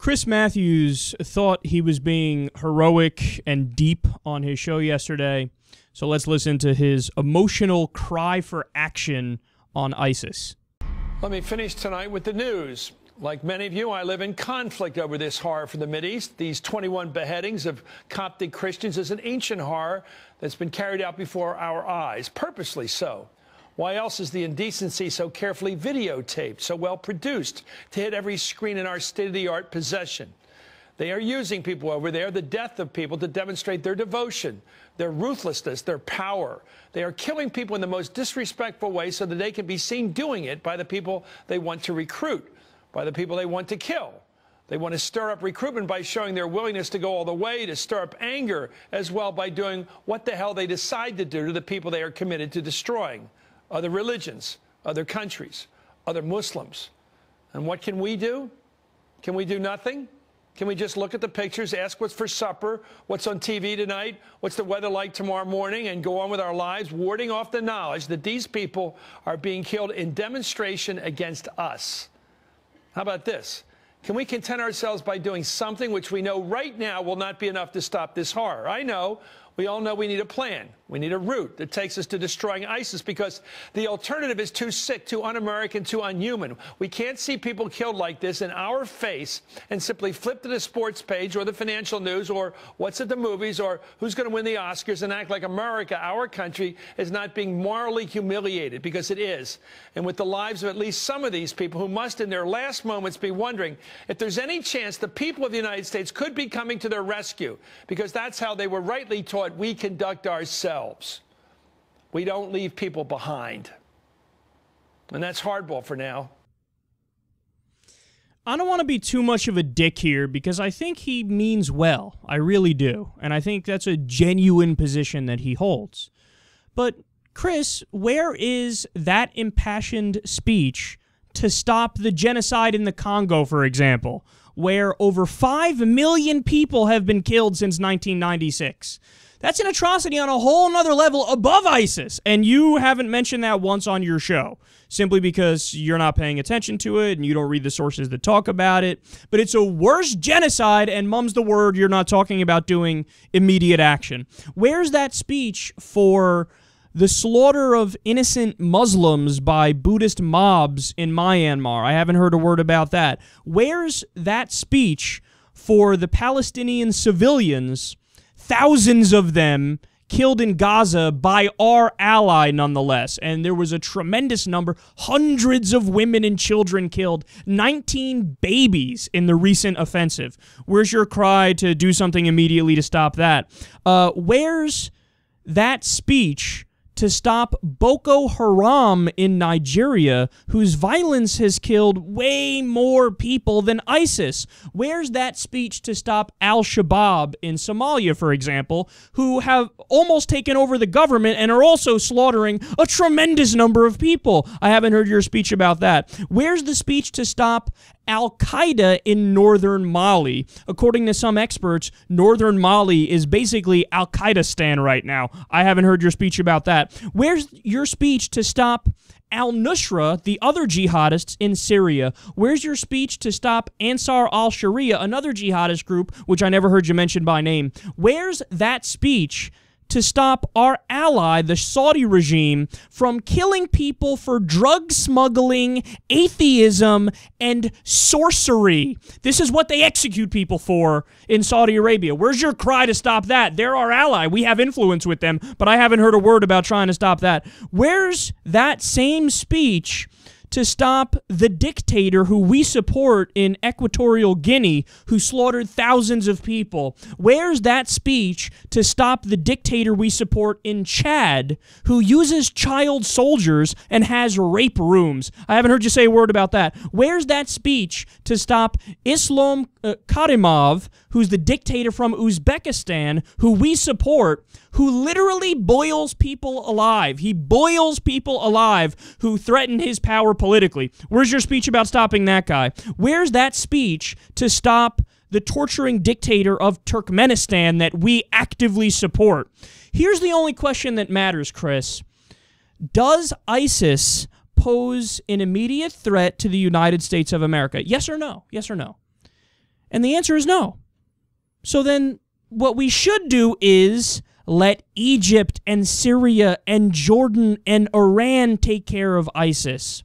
Chris Matthews thought he was being heroic and deep on his show yesterday, so let's listen to his emotional cry for action on ISIS. Let me finish tonight with the news. Like many of you, I live in conflict over this horror from the Mideast. These 21 beheadings of Coptic Christians is an ancient horror that's been carried out before our eyes, purposely so. Why else is the indecency so carefully videotaped, so well produced, to hit every screen in our state-of-the-art possession? They are using people over there, the death of people, to demonstrate their devotion, their ruthlessness, their power. They are killing people in the most disrespectful way so that they can be seen doing it by the people they want to recruit, by the people they want to kill. They want to stir up recruitment by showing their willingness to go all the way, to stir up anger as well by doing what the hell they decide to do to the people they are committed to destroying. Other religions, other countries, other Muslims. And what can we do? Can we do nothing? Can we just look at the pictures, ask what's for supper, what's on TV tonight, what's the weather like tomorrow morning, and go on with our lives, warding off the knowledge that these people are being killed in demonstration against us? How about this? Can we content ourselves by doing something which we know right now will not be enough to stop this horror? I know. We all know we need a plan. We need a route that takes us to destroying ISIS because the alternative is too sick, too un-American, too unhuman. We can't see people killed like this in our face and simply flip to the sports page or the financial news or what's at the movies or who's going to win the Oscars and act like America, our country, is not being morally humiliated, because it is. And with the lives of at least some of these people who must in their last moments be wondering if there's any chance the people of the United States could be coming to their rescue, because that's how they were rightly taught we conduct ourselves. We don't leave people behind. And that's hardball for now. I don't want to be too much of a dick here because I think he means well. I really do. And I think that's a genuine position that he holds. But, Chris, where is that impassioned speech to stop the genocide in the Congo, for example, where over 5 million people have been killed since 1996? That's an atrocity on a whole nother level above ISIS, and you haven't mentioned that once on your show, simply because you're not paying attention to it and you don't read the sources that talk about it. But it's a worse genocide, and mum's the word, you're not talking about doing immediate action. Where's that speech for the slaughter of innocent Muslims by Buddhist mobs in Myanmar? I haven't heard a word about that. Where's that speech for the Palestinian civilians, thousands of them killed in Gaza by our ally nonetheless? And there was a tremendous number, hundreds of women and children killed, 19 babies in the recent offensive. Where's your cry to do something immediately to stop that? Where's that speech to stop Boko Haram in Nigeria, whose violence has killed way more people than ISIS? Where's that speech to stop al-Shabaab in Somalia, for example, who have almost taken over the government and are also slaughtering a tremendous number of people? I haven't heard your speech about that. Where's the speech to stop Al-Qaeda in northern Mali? According to some experts, northern Mali is basically Al-Qaeda-stan right now. I haven't heard your speech about that. Where's your speech to stop al-Nusra, the other jihadists in Syria? Where's your speech to stop Ansar al-Sharia, another jihadist group, which I never heard you mention by name? Where's that speech to stop our ally, the Saudi regime, from killing people for drug smuggling, atheism, and sorcery? This is what they execute people for in Saudi Arabia. Where's your cry to stop that? They're our ally. We have influence with them, but I haven't heard a word about trying to stop that. Where's that same speech to stop the dictator who we support in Equatorial Guinea, who slaughtered thousands of people? Where's that speech to stop the dictator we support in Chad, who uses child soldiers and has rape rooms? I haven't heard you say a word about that. Where's that speech to stop Islam Karimov, who's the dictator from Uzbekistan, who we support, who literally boils people alive? He boils people alive who threaten his power politically. Where's your speech about stopping that guy? Where's that speech to stop the torturing dictator of Turkmenistan that we actively support? Here's the only question that matters, Chris. Does ISIS pose an immediate threat to the United States of America? Yes or no? Yes or no? And the answer is no. So then what we should do is let Egypt and Syria and Jordan and Iran take care of ISIS.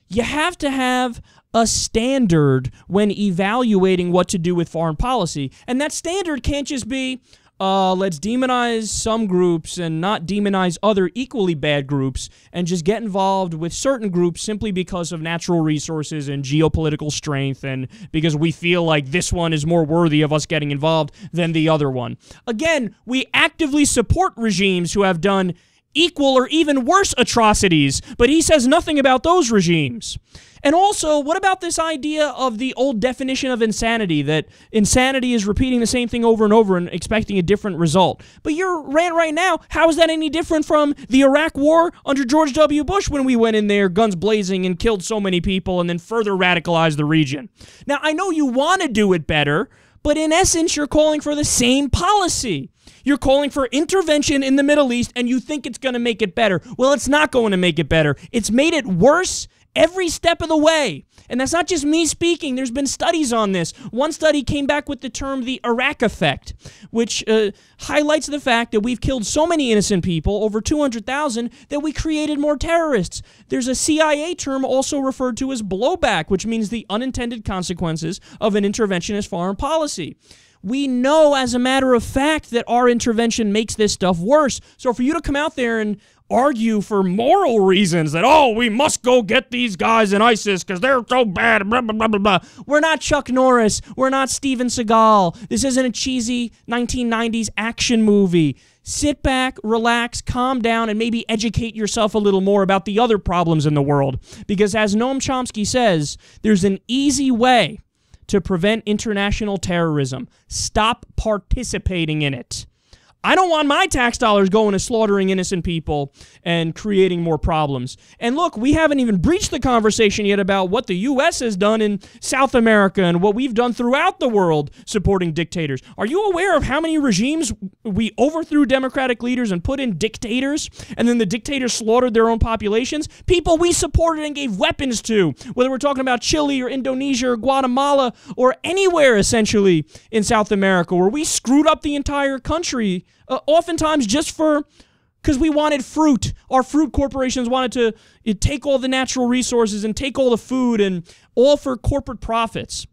You have to have a standard when evaluating what to do with foreign policy. And that standard can't just be, let's demonize some groups and not demonize other equally bad groups and just get involved with certain groups simply because of natural resources and geopolitical strength and because we feel like this one is more worthy of us getting involved than the other one. Again, we actively support regimes who have done equal or even worse atrocities, but he says nothing about those regimes. And also, what about this idea of the old definition of insanity, that insanity is repeating the same thing over and over and expecting a different result? But your rant right now, how is that any different from the Iraq War under George W. Bush when we went in there, guns blazing, and killed so many people and then further radicalized the region? Now, I know you want to do it better, but in essence, you're calling for the same policy. You're calling for intervention in the Middle East, and you think it's going to make it better. Well, it's not going to make it better. It's made it worse every step of the way. And that's not just me speaking. There's been studies on this. One study came back with the term the Iraq effect, which highlights the fact that we've killed so many innocent people, over 200,000, that we created more terrorists. There's a CIA term also referred to as blowback, which means the unintended consequences of an interventionist foreign policy. We know, as a matter of fact, that our intervention makes this stuff worse. So for you to come out there and argue for moral reasons that, oh, we must go get these guys in ISIS because they're so bad, blah, blah, blah, blah, blah. We're not Chuck Norris. We're not Steven Seagal. This isn't a cheesy 1990s action movie. Sit back, relax, calm down, and maybe educate yourself a little more about the other problems in the world. Because as Noam Chomsky says, there's an easy way to prevent international terrorism. Stop participating in it. I don't want my tax dollars going to slaughtering innocent people and creating more problems. And look, we haven't even breached the conversation yet about what the U.S. has done in South America and what we've done throughout the world supporting dictators. Are you aware of how many regimes we overthrew democratic leaders and put in dictators, and then the dictators slaughtered their own populations? People we supported and gave weapons to, whether we're talking about Chile or Indonesia or Guatemala or anywhere essentially in South America, where we screwed up the entire country. Oftentimes just because we wanted fruit. Our fruit corporations wanted to take all the natural resources and take all the food, and all for corporate profits.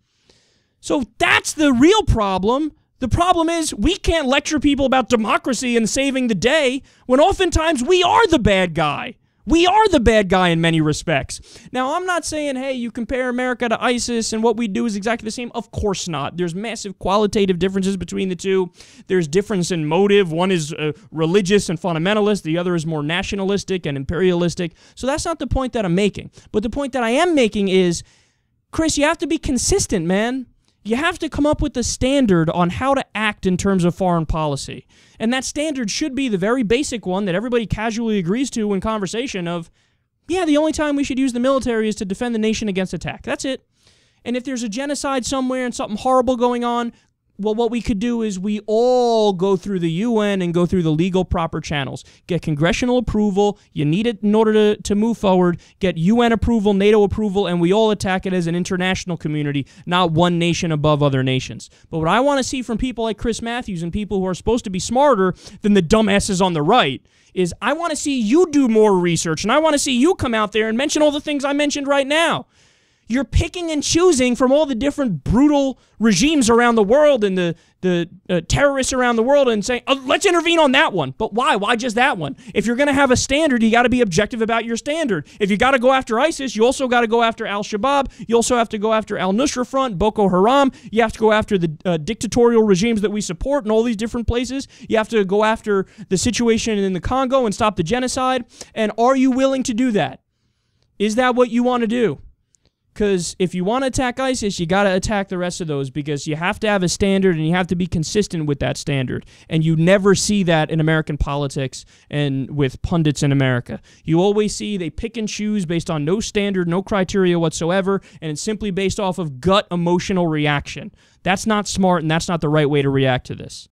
So that's the real problem. The problem is we can't lecture people about democracy and saving the day when oftentimes we are the bad guy. We are the bad guy in many respects. Now, I'm not saying, hey, you compare America to ISIS and what we do is exactly the same. Of course not. There's massive qualitative differences between the two. There's difference in motive. One is religious and fundamentalist. The other is more nationalistic and imperialistic. So that's not the point that I'm making. But the point that I am making is, Chris, you have to be consistent, man. You have to come up with a standard on how to act in terms of foreign policy. And that standard should be the very basic one that everybody casually agrees to in conversation of, yeah, the only time we should use the military is to defend the nation against attack. That's it. And if there's a genocide somewhere and something horrible going on, well, what we could do is we all go through the UN and go through the legal proper channels. Get congressional approval. You need it in order to move forward. Get UN approval, NATO approval, and we all attack it as an international community, not one nation above other nations. But what I want to see from people like Chris Matthews and people who are supposed to be smarter than the dumbasses on the right is I want to see you do more research, and I want to see you come out there and mention all the things I mentioned right now. You're picking and choosing from all the different brutal regimes around the world and the terrorists around the world and saying, oh, let's intervene on that one. But why? Why just that one? If you're going to have a standard, you got to be objective about your standard. If you got to go after ISIS, you also got to go after al-Shabaab. You also have to go after al-Nusra Front, Boko Haram. You have to go after the dictatorial regimes that we support in all these different places. You have to go after the situation in the Congo and stop the genocide. And are you willing to do that? Is that what you want to do? Because if you want to attack ISIS, you got to attack the rest of those because you have to have a standard and you have to be consistent with that standard. And you never see that in American politics and with pundits in America. You always see they pick and choose based on no standard, no criteria whatsoever, and it's simply based off of gut emotional reaction. That's not smart and that's not the right way to react to this.